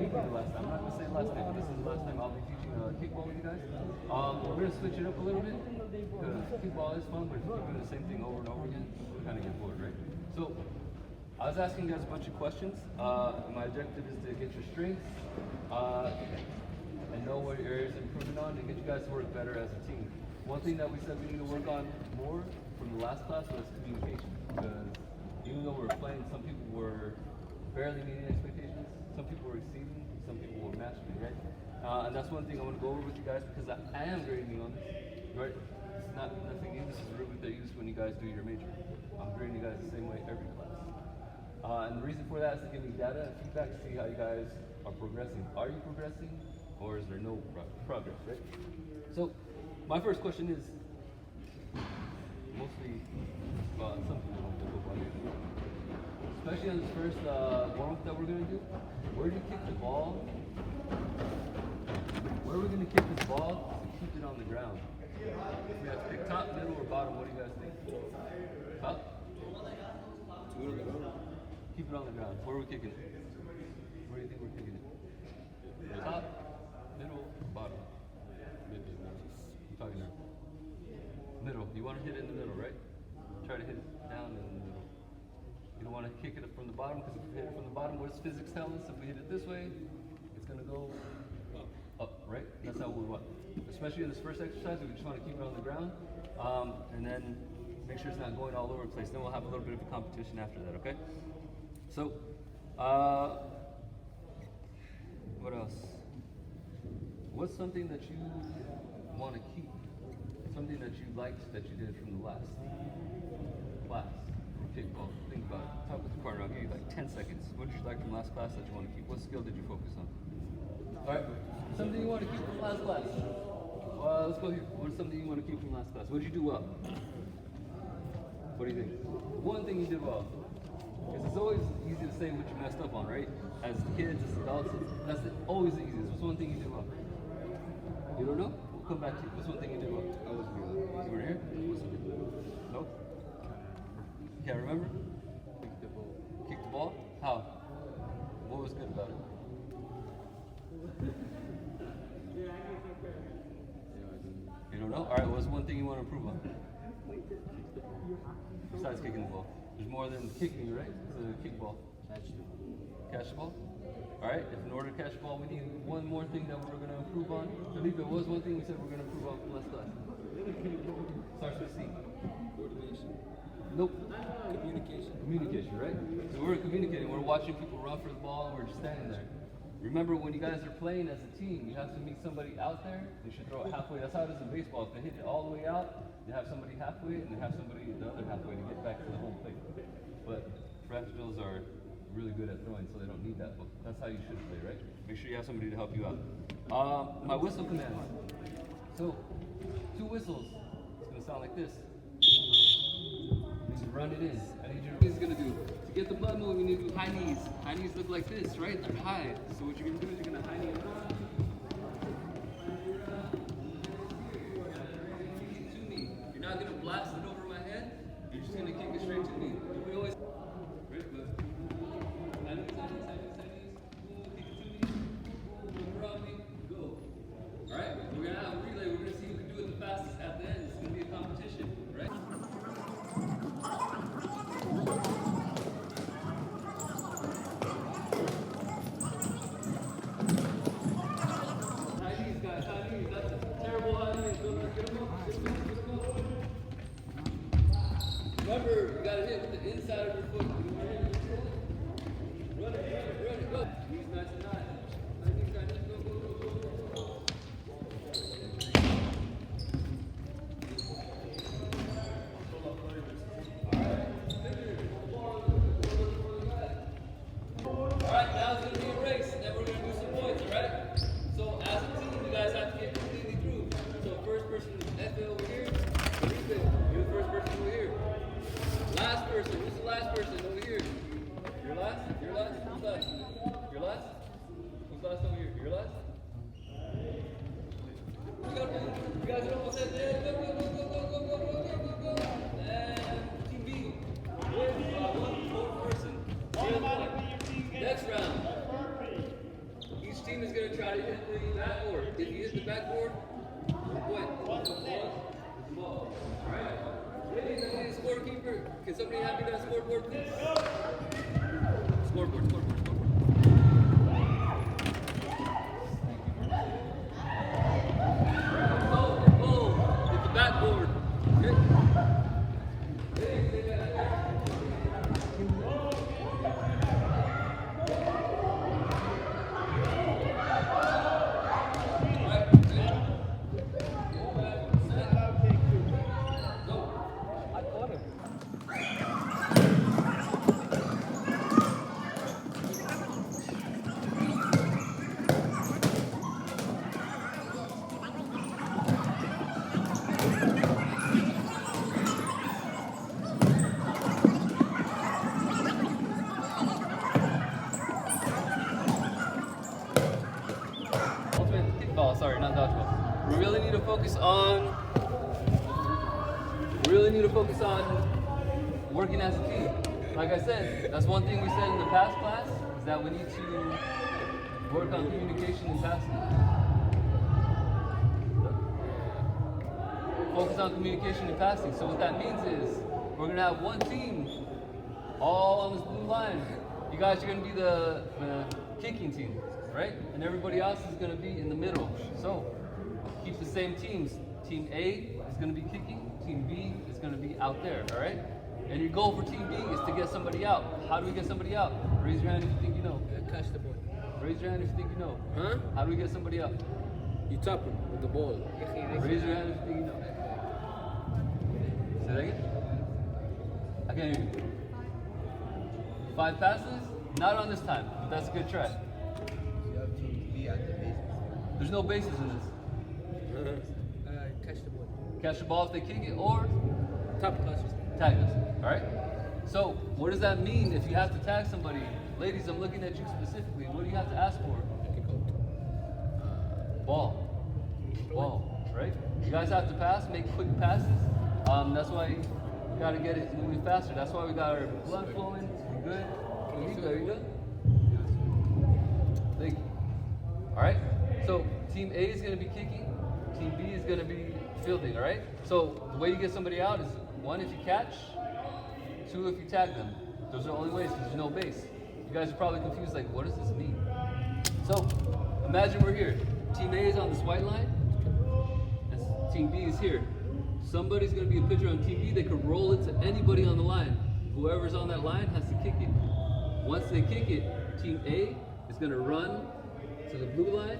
be the last time. I'm not going to say last time, but this is the last time I'll be teaching kickball with you guys. We're going to switch it up a little bit because kickball is fun, but if you keep doing the same thing over and over again, you kind of get bored, right? So I was asking you guys a bunch of questions. My objective is to get your strengths and know what your areas of improvement on and get you guys to work better as a team. One thing that we said we need to work on more from the last class was communication, because even though we were playing, some people were barely meeting expectations, some people were exceeding, some people were matching, right? And that's one thing I want to go over with you guys, because I am grading you on this, right? It's not nothing new. This is a rubric that you use when you guys do your major. I'm grading you guys the same way every class. And the reason for that is to give me data and feedback to see how you guys are progressing. Are you progressing, or is there no progress, right? So, my first question is, mostly, some people don't do football, especially on this first warm-up that we're going to do. Where do you kick the ball? Where are we going to kick this ball to keep it on the ground? We have to pick top, middle, or bottom. What do you guys think? Top? Keep it on the ground. Where are we kicking it? Where do you think we're kicking it? Top, middle, bottom. I'm talking now. Middle. You want to hit it in the middle, right? Try to hit it down in the middle. You don't want to kick it from the bottom, because if you hit it from the bottom, what does physics tell us? If we hit it this way, it's going to go up, right? That's how we want. Especially in this first exercise, we just want to keep it on the ground, and then make sure it's not going all over the place. Then we'll have a little bit of a competition after that, okay? So, what else? What's something that you want to keep? Something that you liked that you did from the last class? Kickball. Think about it. Talk with the partner. I'll give you like 10 seconds. What did you like from last class that you want to keep? What skill did you focus on? Alright, something you want to keep from last class. Let's go here. What's something you want to keep from last class? What did you do well? What do you think? One thing you did well. Because it's always easy to say what you messed up on, right? As kids, as adults, that's always the easiest. What's one thing you did well? You don't know? We'll come back to you. What's one thing you did well? I wasn't here. You weren't here? Nope. Can't remember? Kick the ball. Kick the ball? How? What was good about it? You don't know? Alright, what's one thing you want to improve on? Besides kicking the ball. There's more than kicking, right? It's a kickball. Catch the ball? Alright, if in order to catch the ball, we need one more thing that we're going to improve on. Felipe, what was one thing we said we're going to improve on from last class? Starts with C. Coordination. Nope. Communication. Communication, right? So we're communicating. We're watching people run for the ball, and we're just standing there. Remember, when you guys are playing as a team, you have to meet somebody out there. You should throw it halfway. That's how it is in baseball. If they hit it all the way out, you have somebody halfway, and they have somebody the other halfway to get back to the home plate. But professionals are really good at throwing, so they don't need that. But that's how you should play, right? Make sure you have somebody to help you out. My whistle commands. So, 2 whistles. It's going to sound like this. You need to run it in. I need you to. What is going to do? To get the blood moving, you need to do high knees. High knees look like this, right? They're high. So what you're going to do is you're going to high knee. To me. You're not going to blast it over my head. You're just going to kick it straight to me. We always. Right? But high knees, high knees, high knees, high knees. Kick it to me. Move around me. Go. All right? We're going to have a relay. We're going to see who can do it the fastest at the end. It's going to be a competition, right? Remember, you gotta hit with the inside of your foot. Run it, go. Knees nice and high. Knees, go. Alright, now it's gonna be a race, and then we're gonna do some points, alright? So as a team, you guys have to get completely through. So first person is Efe over here. Felipe, you're the first person over here. Last person, who's the last person? If you hit the backboard, point. The ball. Alright? Ladies, I need a scorekeeper. Can somebody hand me that scoreboard, please? Scoreboard. Go. Hit the backboard. Okay. Ultimate kickball, sorry, not dodgeball. We really need to focus on working as a team. Like I said, that's one thing we said in the past class, is that we need to work on communication and passing. Focus on communication and passing. So what that means is we're gonna have one team all on this blue line. You guys are gonna be the kicking team, right? And everybody else is gonna be in the middle. So keep the same teams. Team A is gonna be kicking, team B is gonna be out there, all right? And your goal for team B is to get somebody out. How do we get somebody out? Raise your hand if you think you know. Catch the ball. Raise your hand if you think you know. Huh? How do we get somebody out? You tap him with the ball. Raise your hand if you think you know. Say that again? I can't hear you. 5 passes? Not on this time, but that's a good try. You have to be at the bases. There's no bases in this. Catch the ball. Catch the ball if they kick it, or Tap. tag us. Alright? So, what does that mean if you have to tag somebody? Ladies, I'm looking at you specifically. What do you have to ask for? Kick out. Ball, right? You guys have to pass, make quick passes. That's why you gotta get it moving faster. That's why we got our blood flowing. We good? Are you good? Thank you. Alright? So team A is gonna be kicking, team B is gonna be fielding, alright? So the way you get somebody out is 1 if you catch, 2 if you tag them. Those are the only ways because there's no base. You guys are probably confused, like, what does this mean? So imagine we're here. Team A is on this white line, and team B is here. Somebody's gonna be a pitcher on team B. They could roll it to anybody on the line. Whoever's on that line has to kick it. Once they kick it, team A is gonna run to the blue line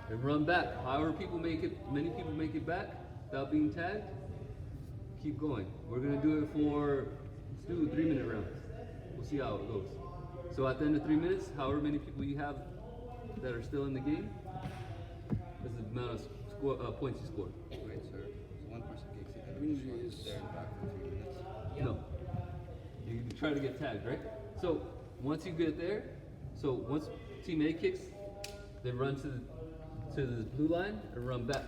and run back. However many people make it back without being tagged, keep going. We're gonna do it for, let's do 3-minute rounds. We'll see how it goes. So at the end of 3 minutes, however many people you have that are still in the game, is the amount of points you scored. Wait, sir. So one person kicks it and Usually there and back for 3 minutes. No. You try to get tagged, right? So once you get there, so once team A kicks, they run to the blue line and run back.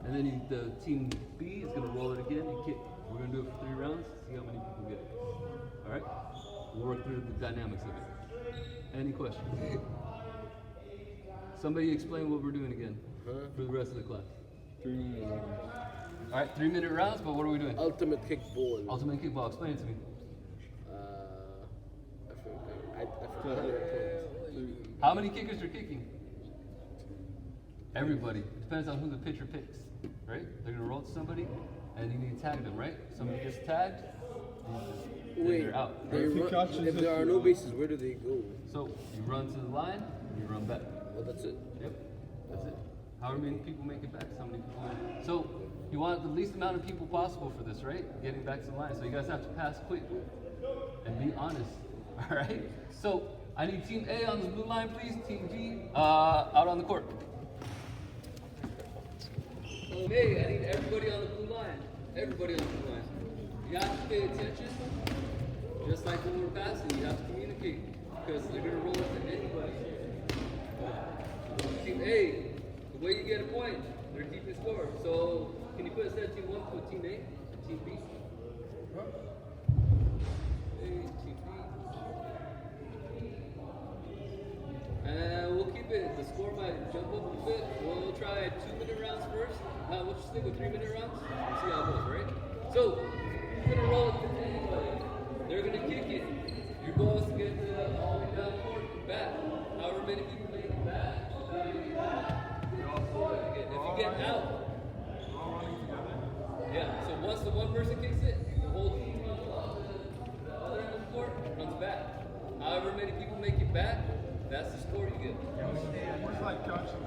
And then the team B is gonna roll it again and kick. We're gonna do it for 3 rounds, see how many people get it. Alright? We'll work through the dynamics of it. Any questions? Somebody explain what we're doing again for the rest of the class. 3 minutes. Alright, 3-minute rounds, but what are we doing? Ultimate kickball. Ultimate kickball, explain it to me. I forgot how to put it. How many kickers are kicking? Everybody. It depends on who the pitcher picks, right? They're gonna roll to somebody, and you need to tag them, right? Somebody gets tagged, then Wait, they're out. they run, if there are no bases, where do they go? So you run to the line, and you run back. Well, that's it. Yep, that's it. However many people make it back, so many people win. So you want the least amount of people possible for this, right? Getting back to the line. So you guys have to pass quick and be honest. All right. So I need Team A on the blue line, please. Team B out on the court. Hey, I need everybody on the blue line. Everybody on the blue line. You have to pay attention. Just like when we're passing, you have to communicate because they're gonna roll it to anybody. Team A, the way you get a point, they're keeping score. So can you put instead Team 1 put Team A and Team B? A, Team B. And we'll keep it. The score might jump up a little bit. We'll try 2-minute rounds first. Now, we'll just stick with 3-minute rounds. We'll see how it goes, right? So, you're gonna roll it to anybody. They're gonna kick it. Your goal is to get all the way down court and back. However many people make it back. If you get out, yeah. So once the one person kicks it, the whole team runs off. The other end of the court runs back. However many people make it back, that's the score you get. What's like catching?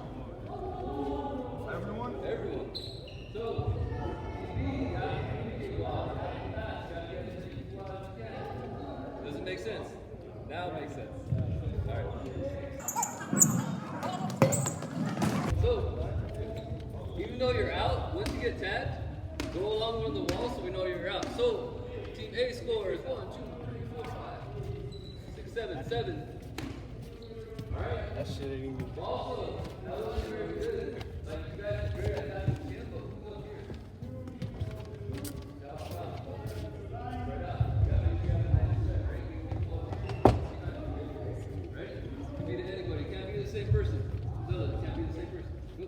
Everyone? Everyone. So, does it make sense? Now it makes sense. Alright. So, even though you're out, once you get tagged, go along one of the walls so we know you're out. So, Team A scores 1, 2, 3, 4, 5, 6, 7, 7. Alright. That shit ain't even. Also, that was very good. Like you guys are great at that tempo. Who's up here? Right out. Ready? Can be to anybody. Can't be the same person. Zilla, can't be the same person. Go.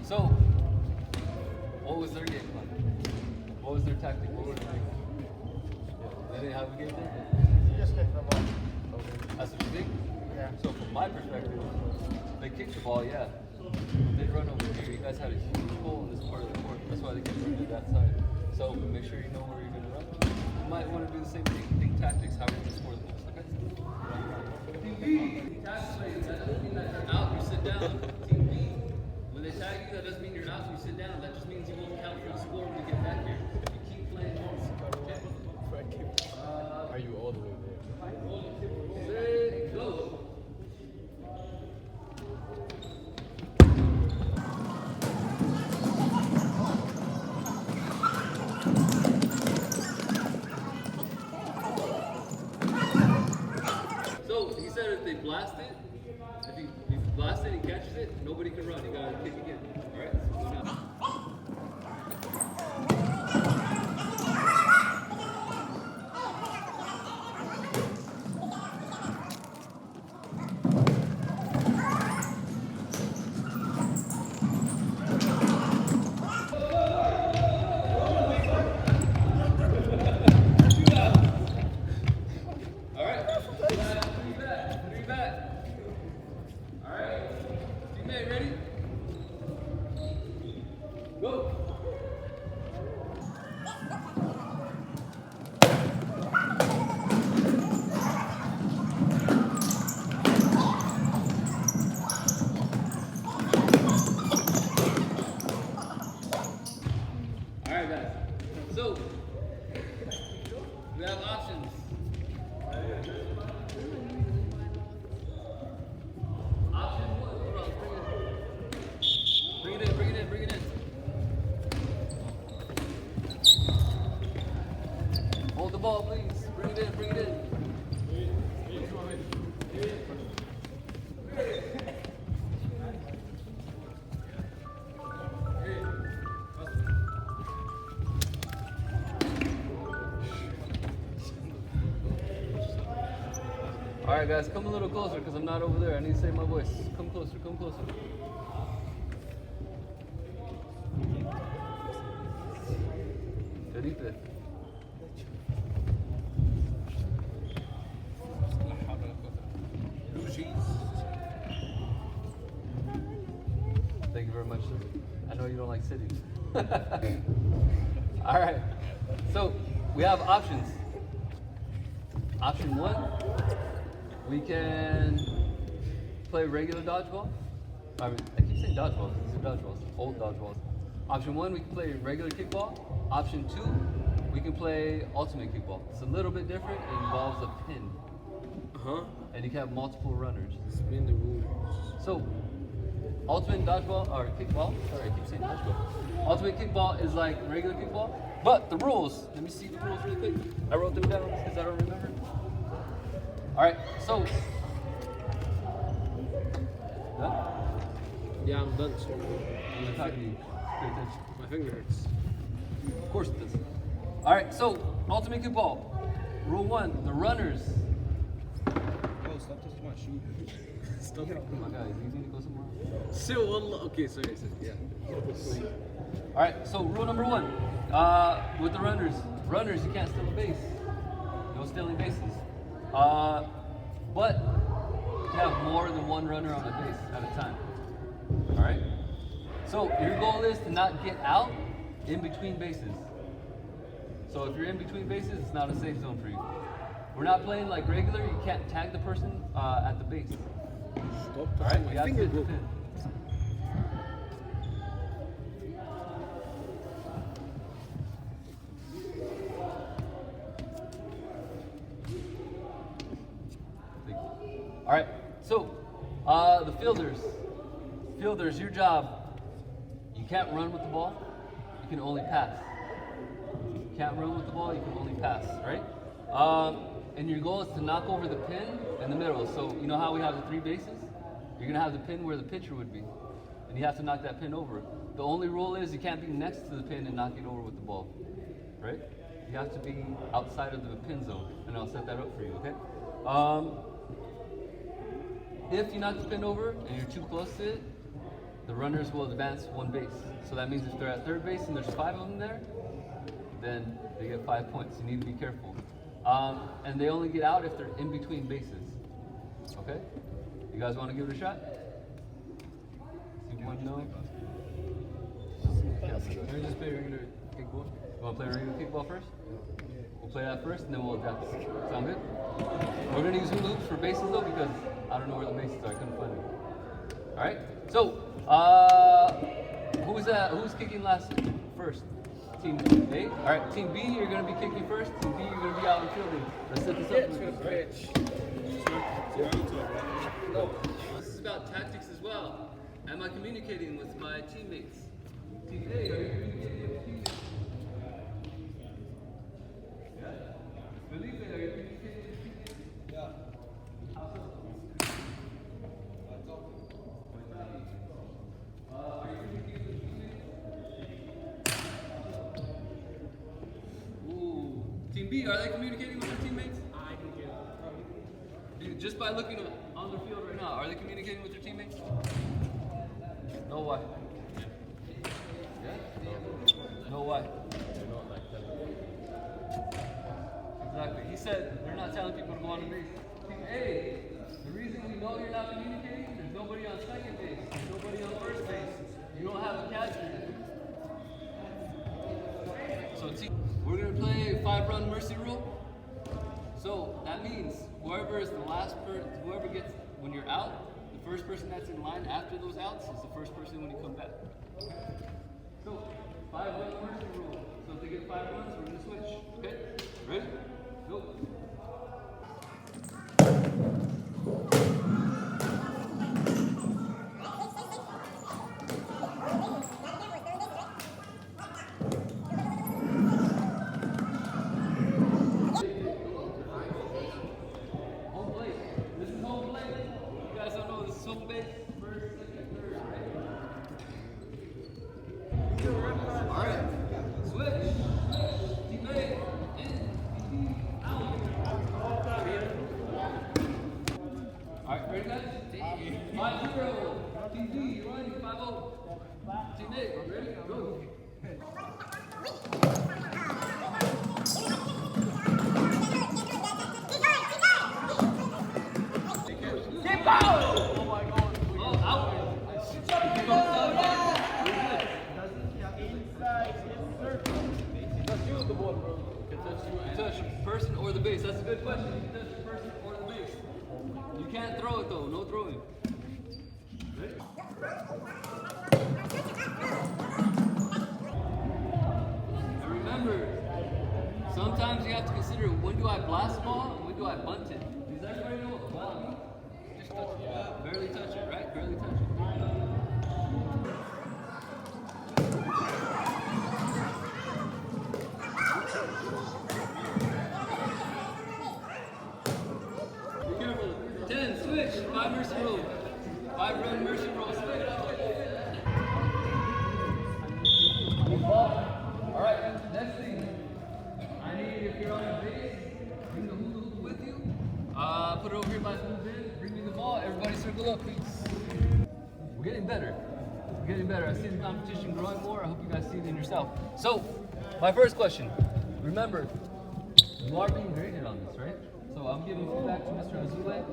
So, what was their game plan? What was their tactic? What were they doing? They didn't have a game plan? Just kick the ball. That's what you think? Yeah. So from my perspective, they kicked the ball, yeah. They run over here. You guys had a huge hole in this part of the court. That's why they kept running to that side. So make sure you know where you're going to run. You might want to do the same thing. Think tactics, how you're going to score the most. Okay? Team B, tactics, that doesn't mean that you're out, you sit down. Team B, when they tag you, that doesn't mean you're out, so you sit down. That just means you won't count for the score when you get back here. You keep playing home. Okay? Are you all the way there? Say, go. So he said if they blast it, if you blast it and catches it, nobody can run. You gotta kick again. All right. So go now. All right. Three back. All right. Teammate, ready? Go. All right, guys. So we have options. Option one. Hold on. Bring it in. Bring it in. Bring it in. Hold the ball, please. Bring it in. Bring it in. All right, guys, come a little closer because I'm not over there. I need to save my voice. Come closer. Come closer. Felipe. Thank you very much, sir. I know you don't like cities. All right. So we have options. Option one, we can play regular dodgeball. I keep saying dodgeball. These are dodgeballs, old dodgeballs. Option one, we can play regular kickball. Option two, we can play ultimate kickball. It's a little bit different. It involves a pin, and you can have multiple runners. Explain the rules. So, ultimate dodgeball or kickball. Sorry, I keep saying dodgeball. Ultimate kickball is like regular kickball, but the rules. Let me see the rules really quick. I wrote them down because I don't remember. All right, so. Done? Yeah, I'm done. So I'm gonna talk to you. Pay attention. my finger hurts. Of course it does. All right, so ultimate kickball. Rule 1: the runners. Oh, stop touching my shoe. Stop. Oh my God, you need to go somewhere else? Still one. Okay, sorry. Yeah. All right, so rule number 1, with the runners, you can't steal a base. No stealing bases. But you have more than one runner on a base at a time. All right. So your goal is to not get out in between bases. So if you're in between bases, it's not a safe zone for you. We're not playing like regular. You can't tag the person at the base. Stop All touching right, you my have to finger, hit the bro. pin. All right, so the fielders, your job, you can't run with the ball, you can only pass. You can't run with the ball, you can only pass, right? And your goal is to knock over the pin in the middle. So you know how we have the 3 bases? You're gonna have the pin where the pitcher would be, and you have to knock that pin over. The only rule is you can't be next to the pin and knock it over with the ball, right? You have to be outside of the pin zone, and I'll set that up for you, okay? If you knock the pin over and you're too close to it, the runners will advance 1 base. So that means if they're at 3rd base and there's 5 of them there, then they get 5 points. You need to be careful. And they only get out if they're in between bases. Okay? You guys want to give it a shot? See one no? Can we just play regular kickball? You want to play regular kickball first? We'll play that first and then we'll adapt. Sound good? We're going to use hula hoops for bases though because I don't know where the bases are. I couldn't find them. Alright? So, who's kicking first? Team A? Alright, Team B, you're going to be kicking first. Team B, you're going to be out in fielding. Let's set this up. No, this is about tactics as well. Am I communicating with my teammates? Team A, are you communicating with teammates? Yeah? Felipe, are you communicating with teammates? Yeah. How so? Are you communicating with teammates? Ooh. Team B, are they communicating with their teammates? I can get it. Just by looking on the field right now, are they communicating with their teammates? No, why? Yeah? No, why? Exactly. He said they're not telling people to go on the base. Team A, the reason we know you're not communicating, there's nobody on 2nd base, there's nobody on 1st base. You don't have a catcher. So we're gonna play 5-run mercy rule. So that means whoever is the last person, whoever gets when you're out, the first person that's in line after those outs is the first person when you come back. So 5-run mercy rule. So if they get 5 runs, we're gonna switch. Okay? Ready? Go. Home plate. This is home plate. You guys don't know this is home base. 1st, 2nd, 3rd, right? Alright. Switch. Team A. In. Team B. Out. Alright, ready guys? 5-0. Team B, you're running 5-0. Team A, ready? Go. Keep out! Oh my god. Oh, out. Touch you with the ball, bro. You can touch the person or the base. That's a good question. You can touch the person or the base. You can't throw it though. No throwing. Ready? And remember, sometimes you have to consider when do I blast ball and when do I bunt it. Does everybody know what ball means? Just touch it. Yeah. Barely touch it, right? Barely touch it. Be careful. 10, switch. 5 mercy roll. 5 run mercy roll, switch. All right, next thing. I need, if you're on your base, bring the hula hoop with you. Put it over here by the hoop bin. Bring me the ball. Everybody circle up, please. We're getting better. We're getting better. I see the competition growing more. I hope you guys see it in yourself. So, my first question. Remember, you are being graded on this, right? So I'm giving feedback to Mr. Azule,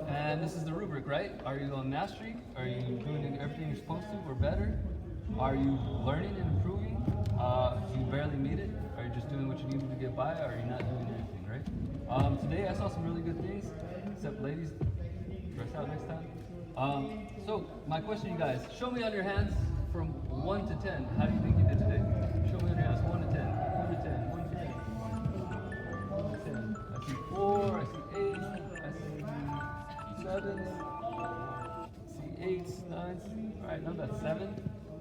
and this is the rubric, right? Are you on mastery? Are you doing everything you're supposed to or better? Are you learning and improving? Do you barely meet it? Are you just doing what you needed to get by? Or are you not doing anything, right? Today I saw some really good things, except ladies, dress out next time. So my question to you guys, show me on your hands from 1 to 10. How do you think you did today? Show me on your hands, 1 to 10, 1 to 10, 1 to 10. 1 to 10. I see 4, I see 8, I see 7, I see 8, 9. All right, now that's 7.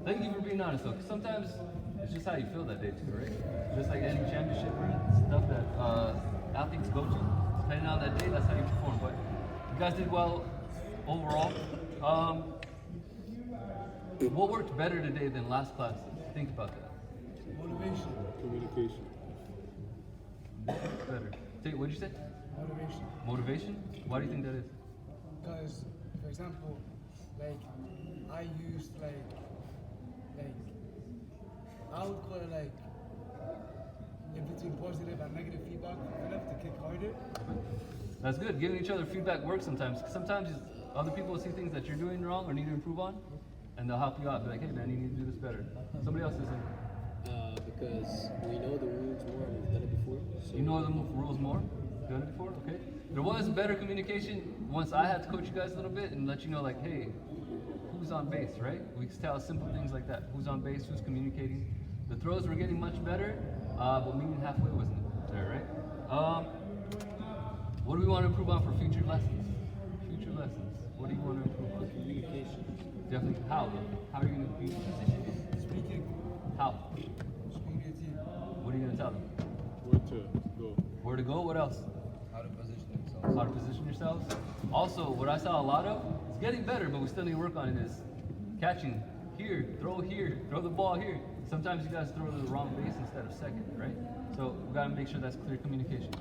Thank you for being honest though, 'cause sometimes it's just how you feel that day too, right? Just like any championship or stuff that athletes go to, depending on that day, that's how you perform. But you guys did well overall. What worked better today than last class? Think about that. Motivation. Communication. Better. What'd you say? Motivation. Motivation? Why do you think that is? Because, for example, like I used I would call it like in between positive and negative feedback for them to kick harder. That's good. Giving each other feedback works sometimes. 'Cause sometimes other people will see things that you're doing wrong or need to improve on, and they'll help you out. Be like, hey man, you need to do this better. Somebody else is in. Because we know the rules more and we've done it before. So You know the rules more? Done it before? Okay. There was better communication once I had to coach you guys a little bit and let you know, like, hey, who's on base, right? We can tell simple things like that. Who's on base, who's communicating. The throws were getting much better, but meeting halfway wasn't there, right? What do we want to improve on for future lessons? Future lessons. What do you want to improve on? communication. Definitely. How, though? How are you going to be positioned? Speaking, How? speaking to your team. What are you going to tell them? Where to go? Where to go? What else? How to position themselves. How to position yourselves. Also, what I saw a lot of, it's getting better, but we still need to work on it, is catching here, throw the ball here. Sometimes you guys throw to the wrong base instead of second, right? So we gotta make sure that's clear communication.